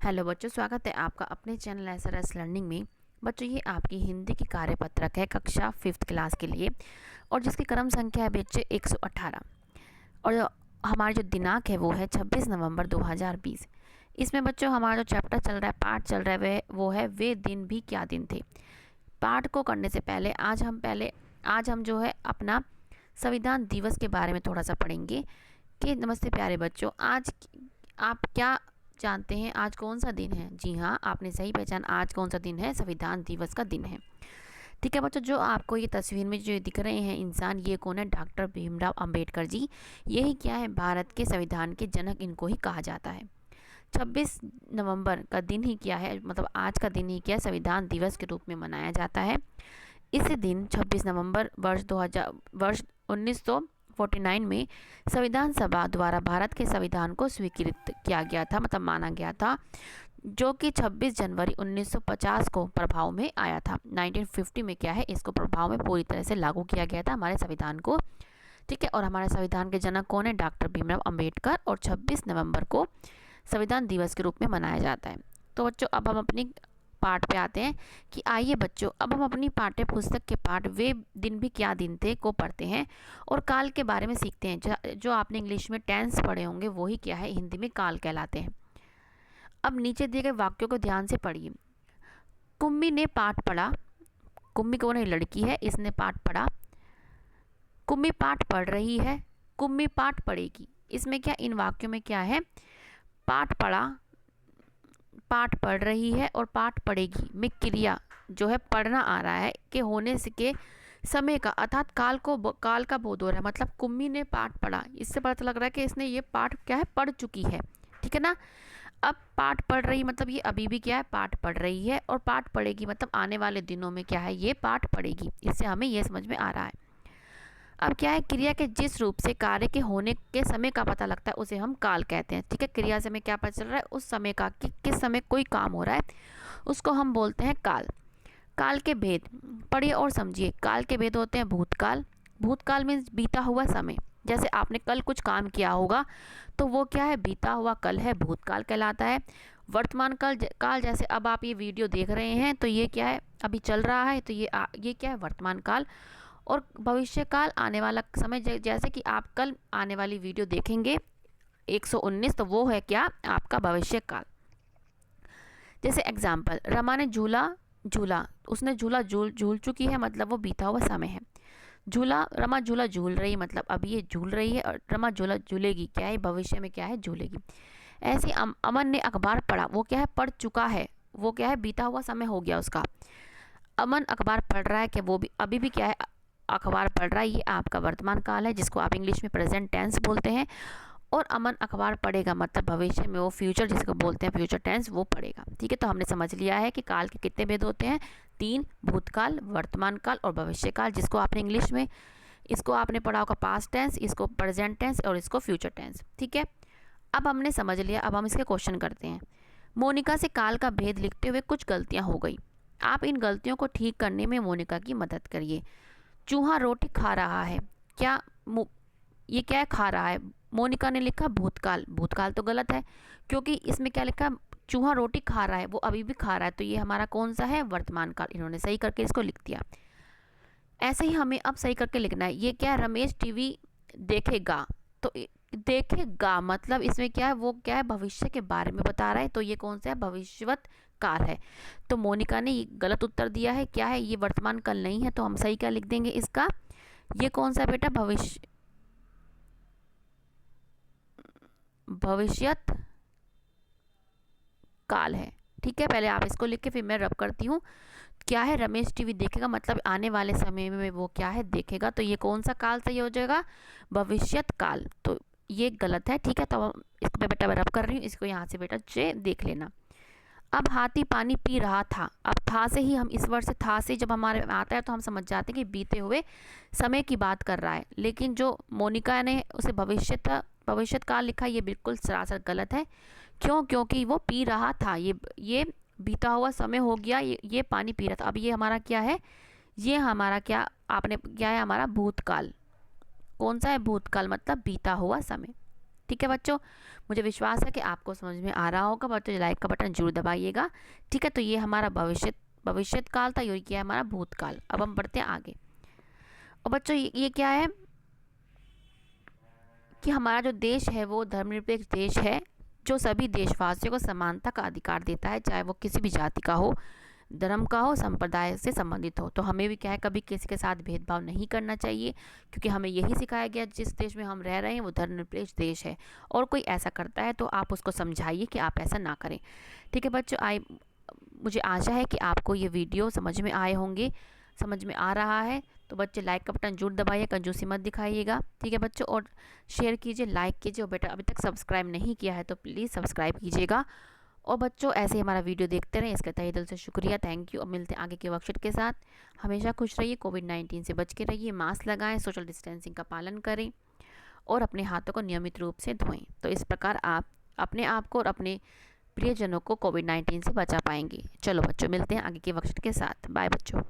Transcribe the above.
Hello बच्चों, स्वागत है आपका अपने चैनल एसआरएस लर्निंग में। बच्चों, ये आपकी हिंदी की कार्यपत्रक है कक्षा 5th क्लास के लिए और जिसकी क्रम संख्या है बच्चे 118 और हमारा जो दिनांक है वो है 26 नवंबर 2020। इसमें बच्चों हमारा जो चैप्टर चल रहा है, पाठ चल रहा है वो है वे दिन भी क्या दिन थे। पाठ को करने से पहले आज हम जो है अपना संविधान दिवस के बारे में थोड़ा सा पढ़ेंगे कि नमस्ते प्यारे बच्चों, आज आप क्या जानते हैं आज कौन सा दिन है? जी हाँ, आपने सही पहचान, आज कौन सा दिन है? संविधान दिवस का दिन है। ठीक है बच्चों, जो आपको ये तस्वीर में जो दिख रहे हैं इंसान, ये कौन है? डॉक्टर भीमराव अंबेडकर जी। यही क्या है? भारत के संविधान के जनक इनको ही कहा जाता है। 26 नवंबर का दिन ही क्या है, मतलब आज का दिन ही क्या है, संविधान दिवस के रूप में मनाया जाता है। इस दिन 26 नवंबर वर्ष 1949 में संविधान सभा द्वारा भारत के संविधान को स्वीकृत किया गया था, मतलब माना गया था, जो कि 26 जनवरी 1950 को प्रभाव में आया था। 1950 में क्या है, इसको प्रभाव में पूरी तरह से लागू किया गया था हमारे संविधान को। ठीक है, और हमारे संविधान के जनक कौन है? डॉक्टर भीमराव अंबेडकर। और 26 नवंबर को संविधान दिवस के रूप में मनाया जाता है। तो बच्चों, अब हम अपनी पाठ पे आते हैं कि आइए बच्चों, अब हम अपनी पाठ्य पुस्तक के पाठ वे दिन भी क्या दिन थे को पढ़ते हैं और काल के बारे में सीखते हैं। जो आपने इंग्लिश में टेंस पढ़े होंगे वही क्या है, हिंदी में काल कहलाते हैं। अब नीचे दिए गए वाक्यों को ध्यान से पढ़िए। कुम्मी ने पाठ पढ़ा। कुम्मी कौन है? लड़की है, इसने पाठ पढ़ा। कुम्मी पाठ पढ़ रही है। कुम्मी पाठ पढ़ेगी। इसमें क्या, इन वाक्यों में क्या है? पाठ पढ़ा, पाठ पढ़ रही है और पाठ पढ़ेगी में क्रिया जो है पढ़ना आ रहा है कि होने से के समय का अर्थात काल का बोध हो रहा है। मतलब कुम्मी ने पाठ पढ़ा, इससे पता लग रहा है कि इसने ये पाठ क्या है, पढ़ चुकी है। ठीक है ना। अब पाठ पढ़ रही मतलब ये अभी भी क्या है, पाठ पढ़ रही है, और पाठ पढ़ेगी मतलब आने वाले दिनों में क्या है, ये पाठ पढ़ेगी। इससे हमें ये समझ में आ रहा है। अब क्या है, क्रिया के जिस रूप से कार्य के होने के समय का पता लगता है उसे हम काल कहते हैं। ठीक है, क्रिया से हमें क्या पता चल रहा है, उस समय का कि किस समय कोई काम हो रहा है, उसको हम बोलते हैं काल। काल के भेद पढ़िए और समझिए। काल के भेद होते हैं भूतकाल। भूतकाल मीन्स बीता हुआ समय। जैसे आपने कल कुछ काम किया होगा तो वो क्या है, बीता हुआ कल है, भूतकाल कहलाता है। वर्तमान काल जैसे अब आप ये वीडियो देख रहे हैं तो ये क्या है, अभी चल रहा है, तो ये क्या है, वर्तमान काल। और भविष्य काल आने वाला समय, जैसे कि आप कल आने वाली वीडियो देखेंगे 119, तो वो है क्या, आपका भविष्य काल। जैसे एग्जाम्पल, रमा ने झूला झूला, उसने झूला झूल चुकी है, मतलब वो बीता हुआ समय है। रमा झूला झूल रही, मतलब अभी ये झूल रही है, और रमा झूला झूलेगी, क्या है, भविष्य में क्या है, झूलेगी। ऐसे अमन ने अखबार पढ़ा, वो क्या है, पढ़ चुका है, वो क्या है, बीता हुआ समय हो गया उसका। अमन अखबार पढ़ रहा है, कि वो भी अभी भी क्या है, अखबार पढ़ रहा है, ये आपका वर्तमान काल है, जिसको आप इंग्लिश में प्रेजेंट टेंस बोलते हैं। और अमन अखबार पढ़ेगा मतलब भविष्य में वो फ्यूचर, जिसको बोलते हैं फ्यूचर टेंस, वो पढ़ेगा। ठीक है, तो हमने समझ लिया है कि काल के कितने भेद होते हैं, 3, भूतकाल, वर्तमान काल और भविष्य काल, जिसको आपने इंग्लिश में, इसको आपने पढ़ा होगा पास्ट टेंस, इसको प्रेजेंट टेंस और इसको फ्यूचर टेंस। ठीक है, अब हमने समझ लिया। अब हम इसके क्वेश्चन करते हैं। मोनिका से काल का भेद लिखते हुए कुछ गलतियां हो गई, आप इन गलतियों को ठीक करने में मोनिका की मदद करिए। चूहा रोटी खा रहा है, क्या ये क्या है, खा रहा है। मोनिका ने लिखा भूतकाल, भूतकाल तो गलत है, क्योंकि इसमें क्या लिखा, चूहा रोटी खा रहा है, वो अभी भी खा रहा है, तो ये हमारा कौन सा है, वर्तमान काल। इन्होंने सही करके इसको लिख दिया। ऐसे ही हमें अब सही करके लिखना है। ये क्या है, रमेश टीवी देखेगा, तो देखेगा मतलब इसमें क्या है, वो क्या है, भविष्य के बारे में बता रहा है, तो ये कौन सा है, भविष्यवत काल है। तो मोनिका ने ये गलत उत्तर दिया है, क्या है, ये वर्तमान काल नहीं है, तो हम सही क्या लिख देंगे इसका, ये कौन सा बेटा, भविष्यत काल है। ठीक है, पहले आप इसको लिख के फिर मैं रब करती हूँ। क्या है, रमेश टीवी देखेगा मतलब आने वाले समय में वो क्या है, देखेगा, तो ये कौन सा काल सही हो जाएगा, भविष्यत काल। तो ये गलत है। ठीक है, तो इसको पे बेटा मैं रब कर रही हूँ, इसको यहाँ से बेटा जे देख लेना। अब हाथी पानी पी रहा था, अब था से ही हम इस वर्ड से, था से जब हमारे आता है तो हम समझ जाते हैं कि बीते हुए समय की बात कर रहा है, लेकिन जो मोनिका ने उसे भविष्यत काल लिखा, ये बिल्कुल सरासर गलत है। क्यों? क्योंकि वो पी रहा था, ये बीता हुआ समय हो गया, ये पानी पी रहा था। अब ये हमारा क्या है, ये हमारा क्या, आपने क्या है, हमारा भूतकाल। कौन सा है, भूतकाल मतलब बीता हुआ समय। ठीक है बच्चों, मुझे विश्वास है कि आपको समझ में आ रहा होगा बच्चों। लाइक का बटन जरूर दबाइएगा। ठीक है, तो ये हमारा भविष्य काल था, ये क्या है हमारा भूतकाल। अब हम बढ़ते हैं आगे। और बच्चों ये क्या है कि हमारा जो देश है वो धर्मनिरपेक्ष देश है, जो सभी देशवासियों को समानता का अधिकार देता है, चाहे वो किसी भी जाति का हो, धर्म का हो, संप्रदाय से संबंधित हो। तो हमें भी क्या है, कभी किसी के साथ भेदभाव नहीं करना चाहिए, क्योंकि हमें यही सिखाया गया जिस देश में हम रह रहे हैं वो धर्मनिरपेक्ष देश है। और कोई ऐसा करता है तो आप उसको समझाइए कि आप ऐसा ना करें। ठीक है बच्चों, मुझे आशा है कि आपको ये वीडियो समझ में आए होंगे, समझ में आ रहा है। तो बच्चे लाइक का बटन जरूर दबाइए, कंजूसी मत दिखाइएगा। ठीक है बच्चों, और शेयर कीजिए, लाइक कीजिए। और बेटा अभी तक सब्सक्राइब नहीं किया है तो प्लीज़ सब्सक्राइब कीजिएगा। और बच्चों ऐसे ही हमारा वीडियो देखते रहें, इसके तहे दिल से शुक्रिया, थैंक यू। अब मिलते हैं आगे के वर्कशीट के साथ। हमेशा खुश रहिए, कोविड-19 से बच के रहिए, मास्क लगाएं, सोशल डिस्टेंसिंग का पालन करें और अपने हाथों को नियमित रूप से धोएं। तो इस प्रकार आप अपने आप को और अपने प्रियजनों को कोविड-19 से बचा पाएंगे। चलो बच्चों, मिलते हैं आगे के वर्कशीट के साथ। बाय बच्चों।